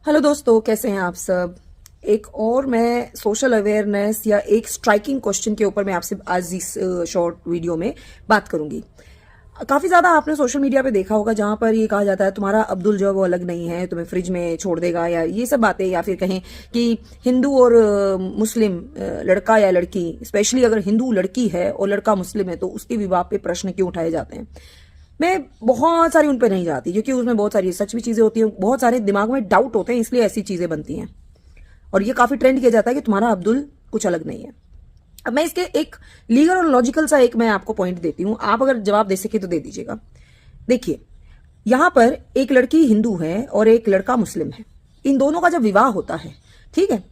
Hello दोस्तों, कैसे हैं आप सब। एक और मैं सोशल अवेयरनेस या एक स्ट्राइकिंग क्वेश्चन के ऊपर मैं आपसे आज इस शॉर्ट वीडियो में बात करूंगी। काफी ज्यादा आपने सोशल मीडिया पे देखा होगा जहां पर ये कहा जाता है तुम्हारा अब्दुल जो है वो अलग नहीं है, तुम्हें फ्रिज में छोड़ देगा, या ये सब बातें, या फिर कहें कि हिंदू और मुस्लिम लड़का या लड़की, स्पेशली अगर हिंदू लड़की है और लड़का मुस्लिम है तो उसके विवाह पे प्रश्न क्यों उठाए जाते हैं। मैं बहुत सारी उन पर नहीं जाती क्योंकि उसमें बहुत सारी सच भी चीजें होती हैं, बहुत सारे दिमाग में डाउट होते हैं, इसलिए ऐसी चीजें बनती हैं और ये काफी ट्रेंड किया जाता है कि तुम्हारा अब्दुल कुछ अलग नहीं है। अब मैं इसके एक लीगल और लॉजिकल सा एक मैं आपको पॉइंट देती हूं, आप अगर जवाब दे सके तो दे दीजिएगा। देखिए, यहां पर एक लड़की हिंदू है और एक लड़का मुस्लिम है। इन दोनों का जब विवाह होता है, ठीक है,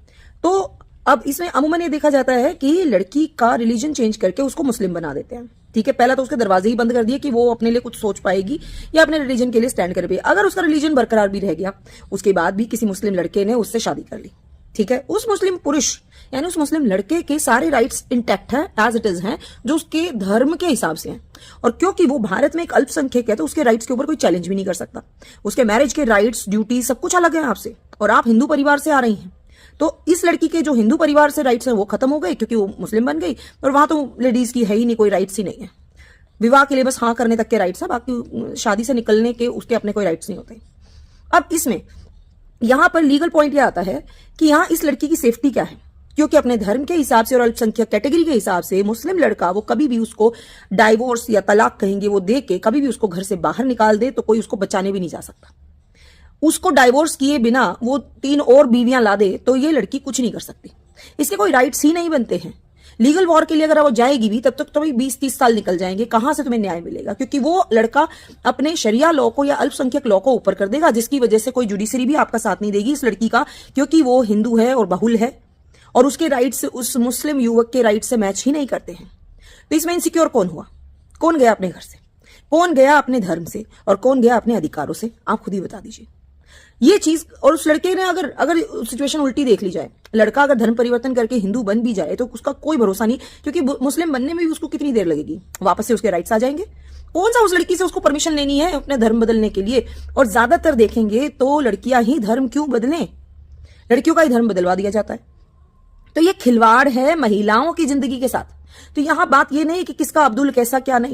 तो अब इसमें अमूमन ये देखा जाता है कि लड़की का रिलीजन चेंज करके उसको मुस्लिम बना देते हैं। ठीक है, पहला तो उसके दरवाजे ही बंद कर दिए कि वो अपने लिए कुछ सोच पाएगी या अपने रिलीजन के लिए स्टैंड कर पाएगी। अगर उसका रिलीजन बरकरार भी रह गया, उसके बाद भी किसी मुस्लिम लड़के ने उससे शादी कर ली, ठीक है, उस मुस्लिम पुरुष यानी उस मुस्लिम लड़के के सारे राइट्स इंटैक्ट हैं, एज इट इज हैं, जो उसके धर्म के हिसाब से हैं। और क्योंकि वो भारत में एक अल्पसंख्यक है तो उसके राइट्स के ऊपर कोई चैलेंज भी नहीं कर सकता। उसके मैरिज के राइट्स, ड्यूटी सब कुछ अलग है आपसे, और आप हिंदू परिवार से आ रही हैं, तो इस लड़की के जो हिंदू परिवार से राइट्स है वो खत्म हो गए क्योंकि वो मुस्लिम बन गई, और वहां तो लेडीज की है ही नहीं, कोई राइट्स ही नहीं है। विवाह के लिए बस हाँ करने तक के राइट्स है, बाकी शादी से निकलने के उसके अपने कोई राइट्स नहीं होते। अब इसमें यहां पर लीगल पॉइंट यह आता है कि यहां इस लड़की की सेफ्टी क्या है, क्योंकि अपने धर्म के हिसाब से और अल्पसंख्यक कैटेगरी के हिसाब से मुस्लिम लड़का वो कभी भी उसको डाइवोर्स या तलाक कहेंगे वो दे के कभी भी उसको घर से बाहर निकाल दे तो कोई उसको बचाने भी नहीं जा सकता। उसको डाइवोर्स किए बिना वो 3 और बीवियां ला दे तो ये लड़की कुछ नहीं कर सकती, इसके कोई राइट्स ही नहीं बनते हैं। लीगल वॉर के लिए अगर वो जाएगी भी तब तक तो 20-30 साल निकल जाएंगे, कहां से तुम्हें न्याय मिलेगा, क्योंकि वो लड़का अपने शरिया लॉ को या अल्पसंख्यक लॉ को ऊपर कर देगा, जिसकी वजह से कोई जुडिशरी भी आपका साथ नहीं देगी इस लड़की का, क्योंकि वो हिंदू है और बहुल है और उसके राइट्स उस मुस्लिम युवक के राइट से मैच ही नहीं करते हैं। तो इसमें इनसिक्योर कौन हुआ, कौन गया अपने घर से, कौन गया अपने धर्म से और कौन गया अपने अधिकारों से, आप खुद ही बता दीजिए ये चीज। और उस लड़के ने अगर अगर सिचुएशन उल्टी देख ली जाए, लड़का अगर धर्म परिवर्तन करके हिंदू बन भी जाए तो उसका कोई भरोसा नहीं, क्योंकि मुस्लिम बनने में भी उसको कितनी देर लगेगी, वापस से उसके राइट्स आ जाएंगे। कौन सा उस लड़की से उसको परमिशन लेनी है अपने धर्म बदलने के लिए। और ज्यादातर देखेंगे तो लड़कियां ही धर्म क्यों बदलें, लड़कियों का ही धर्म बदलवा दिया जाता है। तो ये खिलवाड़ है महिलाओं की जिंदगी के साथ। तो यहां बात ये नहीं कि किसका अब्दुल कैसा क्या नहीं,